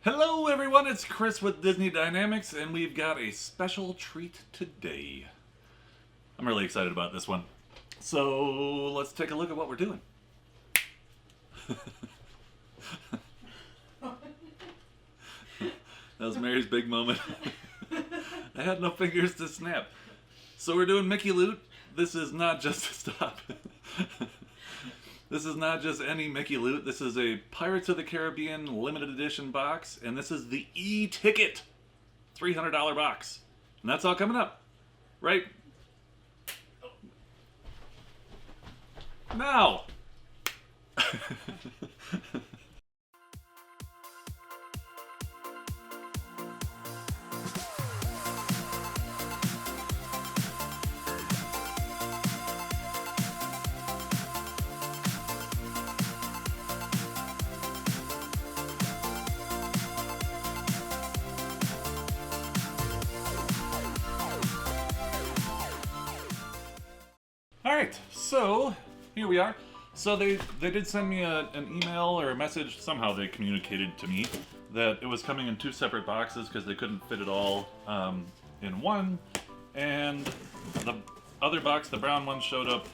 Hello everyone, it's Chris with Disney Dynamicks, and we've got a special treat today. I'm really excited about this one. So let's take a look at what we're doing. That was Mary's big moment. I had no fingers to snap. So we're doing Mickey Loot. This is not just stop. This is not just any Mickey Loot. This is a Pirates of the Caribbean limited edition box, and this is the e-ticket $300 box. And that's all coming up right now. Alright, so here we are. So they did send me an email or a message. Somehow they communicated to me that it was coming in two separate boxes because they couldn't fit it all in one. And the other box, the brown one, showed up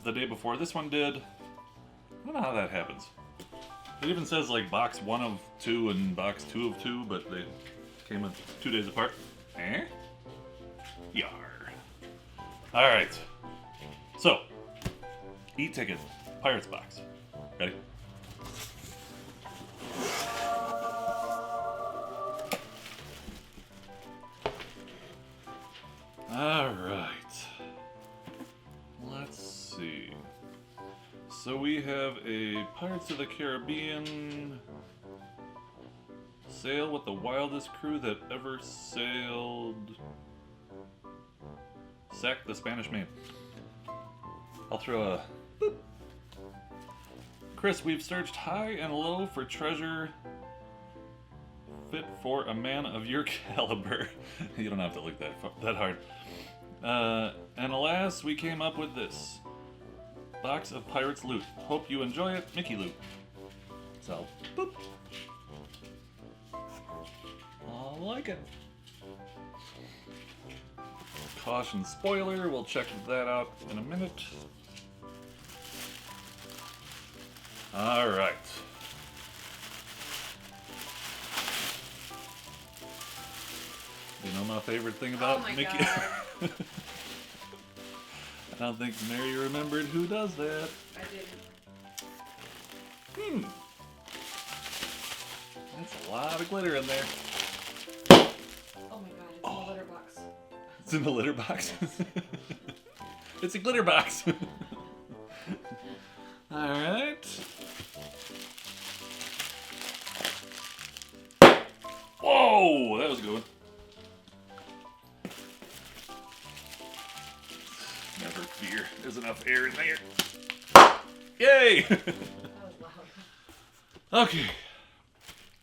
the day before this one did. I don't know how that happens. It even says like box 1 of 2 and box 2 of 2, but they came in 2 days apart. Eh? Yar. Alright. So, e-ticket, Pirates box. Ready? Alright. Let's see. So we have a Pirates of the Caribbean sail with the wildest crew that ever sailed. Sacked the Spanish Main. I'll throw a boop. Chris, we've searched high and low for treasure fit for a man of your caliber. You don't have to look that hard. And alas, we came up with this. Box of Pirates Loot. Hope you enjoy it, Mickey Loot. So, boop. I like it. Caution spoiler, we'll check that out in a minute. Alright. You know my favorite thing about Mickey? I don't think Mary remembered who does that. I didn't. That's a lot of glitter in there. Oh my god, it's in the litter box. It's in the litter box? It's a glitter box. Alright. Whoa! That was a good one. Never fear. There's enough air in there. Yay! That was loud. Okay.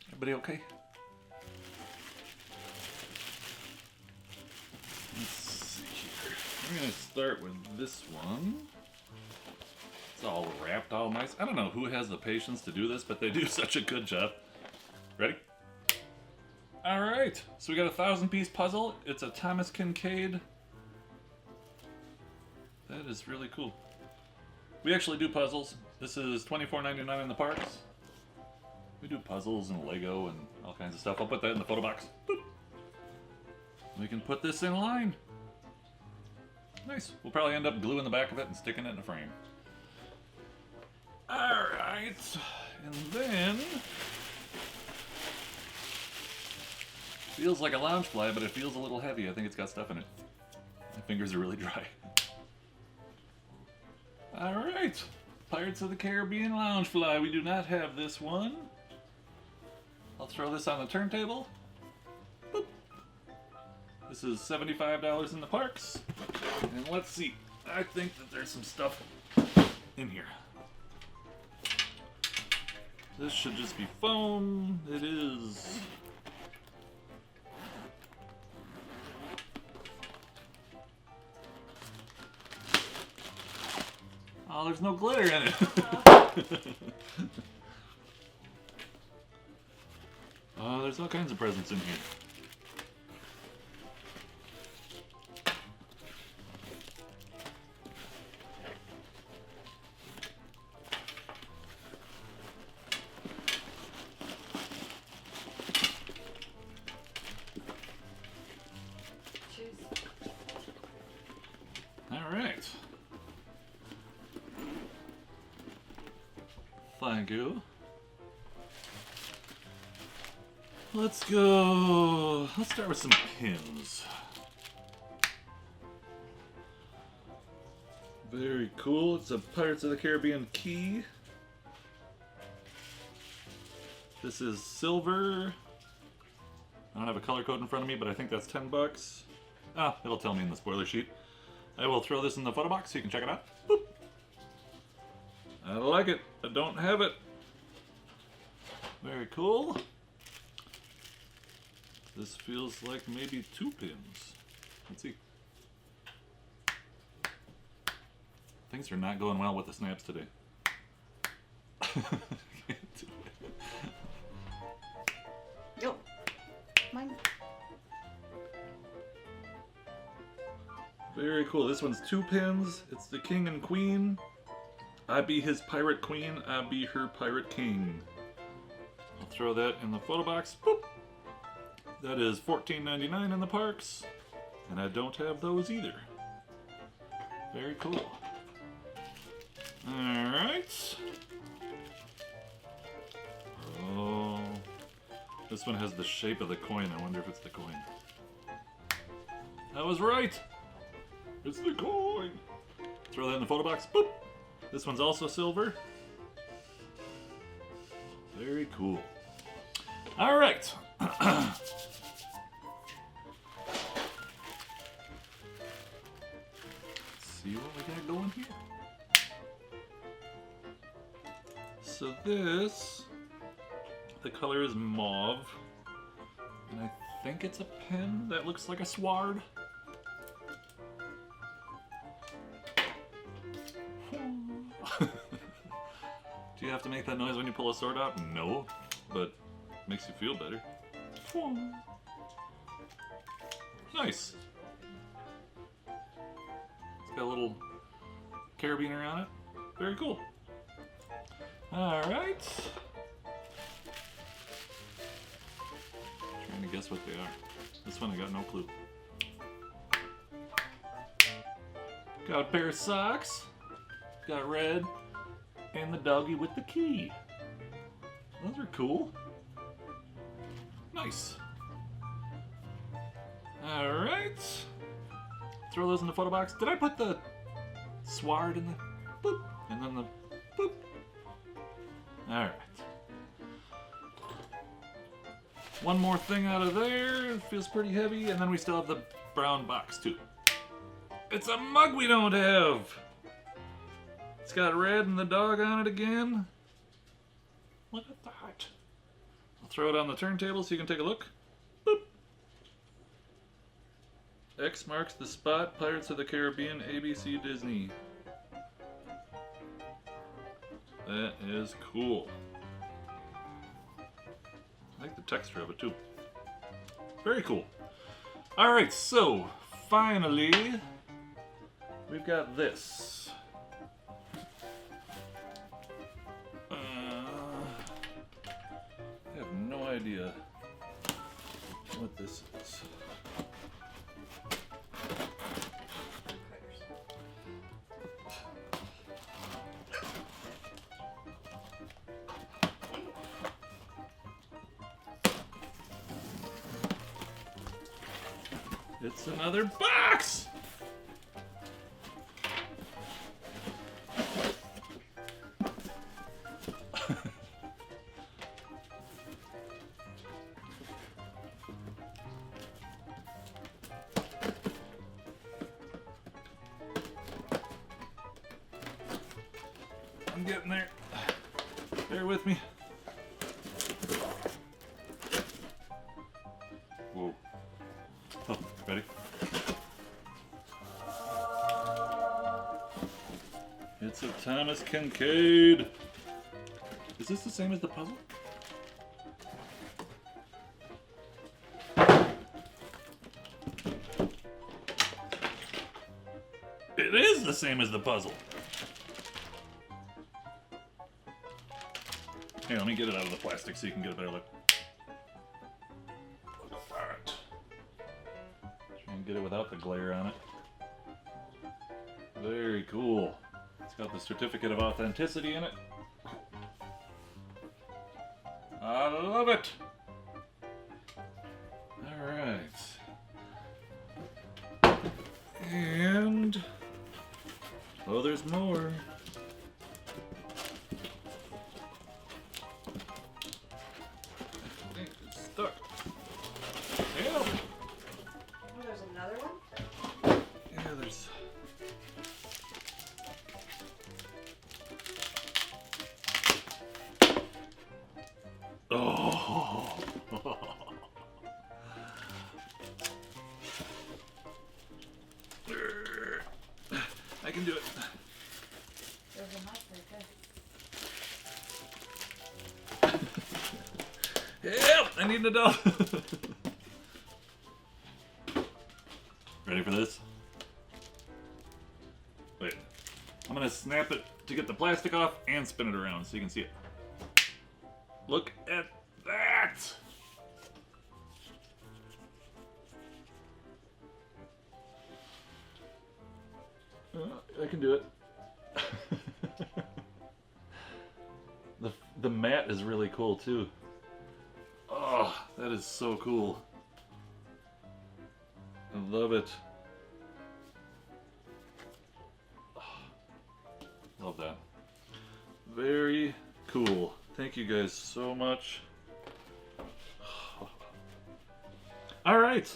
Everybody okay? Let's see here. I'm going to start with this one. It's all wrapped all nice. I don't know who has the patience to do this, but they do such a good job. Ready? Alright, so we got a 1,000-piece puzzle. It's a Thomas Kincaid. That is really cool. We actually do puzzles. This is $24.99 in the parks. We do puzzles and Lego and all kinds of stuff. I'll put that in the photo box. Boop. We can put this in line. Nice. We'll probably end up gluing the back of it and sticking it in a frame. Alright. And then... feels like a lounge fly, but it feels a little heavy. I think it's got stuff in it. My fingers are really dry. Alright. Pirates of the Caribbean lounge fly. We do not have this one. I'll throw this on the turntable. Boop. This is $75 in the parks. And let's see. I think that there's some stuff in here. This should just be foam. It is. Oh, there's no glitter in it. There's all kinds of presents in here. Alright. Thank you. Let's go. Let's start with some pins. Very cool. It's a Pirates of the Caribbean key. This is silver. I don't have a color code in front of me, but I think that's $10. Ah, it'll tell me in the spoiler sheet. I will throw this in the photo box so you can check it out. Boop. I like it. I don't have it. Very cool. This feels like maybe 2 pins. Let's see. Things are not going well with the snaps today. Can't do it. Yo. Mine. Very cool. This one's 2 pins. It's the king and queen. I be his pirate queen. I be her pirate king. I'll throw that in the photo box. Boop. That is $14.99 in the parks. And I don't have those either. Very cool. Alright. Oh. This one has the shape of the coin. I wonder if it's the coin. I was right! It's the coin! Throw that in the photo box. Boop! This one's also silver. Very cool. Alright. See what we got going here. So this, the color is mauve, and I think it's a pen that looks like a sword. Do you have to make that noise when you pull a sword out? No, but it makes you feel better. Nice. It's got a little carabiner on it. Very cool. Alright. Trying to guess what they are. This one I got no clue. Got a pair of socks. Got red. And the doggy with the key. Those are cool. Nice. Alright. Throw those in the photo box. Did I put the sword in the boop? And then the boop? Alright. One more thing out of there. It feels pretty heavy. And then we still have the brown box too. It's a mug we don't have! It's got red and the dog on it again. Look at that. I'll throw it on the turntable so you can take a look. Boop. X marks the spot. Pirates of the Caribbean, ABC Disney. That is cool. I like the texture of it too. Very cool. Alright, so finally we've got this. I have no idea what this is. It's another box! I'm getting there. Bear with me. Whoa. Oh, ready? It's a Thomas Kincaid. Is this the same as the puzzle? It is the same as the puzzle. Here, let me get it out of the plastic so you can get a better look. Alright. Try and get it without the glare on it. Very cool. It's got the certificate of authenticity in it. I love it! Alright. And... oh, there's more. It's stuck. Yeah. Oh, there's another one? Yeah, there's... oh. I can do it. There's a mouse right there. Help! I need an adult. Ready for this? Wait. I'm gonna snap it to get the plastic off and spin it around so you can see it. Look at that! I can do it. The mat is really cool too. Oh, that is so cool. I love it. Oh, love that. Very cool. Thank you guys so much. All right.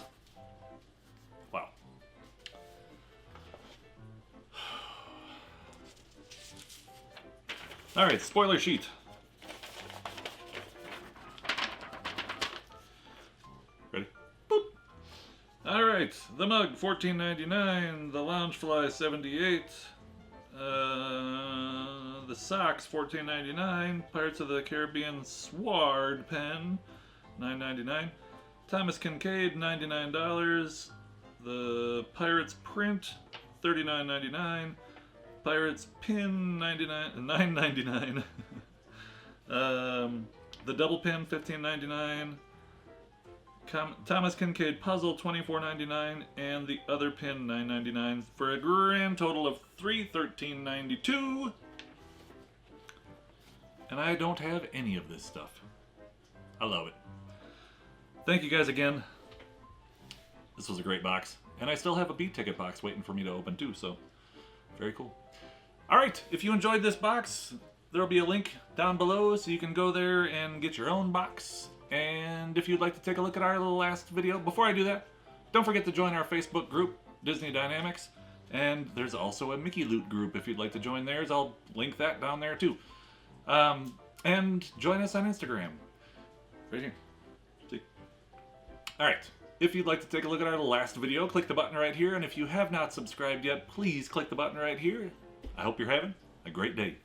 Wow. All right, spoiler sheet. Ready? Boop. All right, the mug $14.99, the Loungefly $78, the socks $14.99, Pirates of the Caribbean Sword pen $9.99, Thomas Kincaid $99, the Pirates print $39.99, Pirates pin $9.99, the double pin $15.99, Thomas Kincaid puzzle $24.99, and the other pin $9.99 for a grand total of $13.92. And I don't have any of this stuff. I love it. Thank you guys again. This was a great box, and I still have a beat ticket box waiting for me to open too. So very cool. All right, if you enjoyed this box, there'll be a link down below so you can go there and get your own box. And if you'd like to take a look at our last video, before I do that, don't forget to join our Facebook group, Disney Dynamicks. And there's also a Mickey Loot group if you'd like to join theirs. I'll link that down there too. And join us on Instagram. Right here. See? All right. If you'd like to take a look at our last video, click the button right here. And if you have not subscribed yet, please click the button right here. I hope you're having a great day.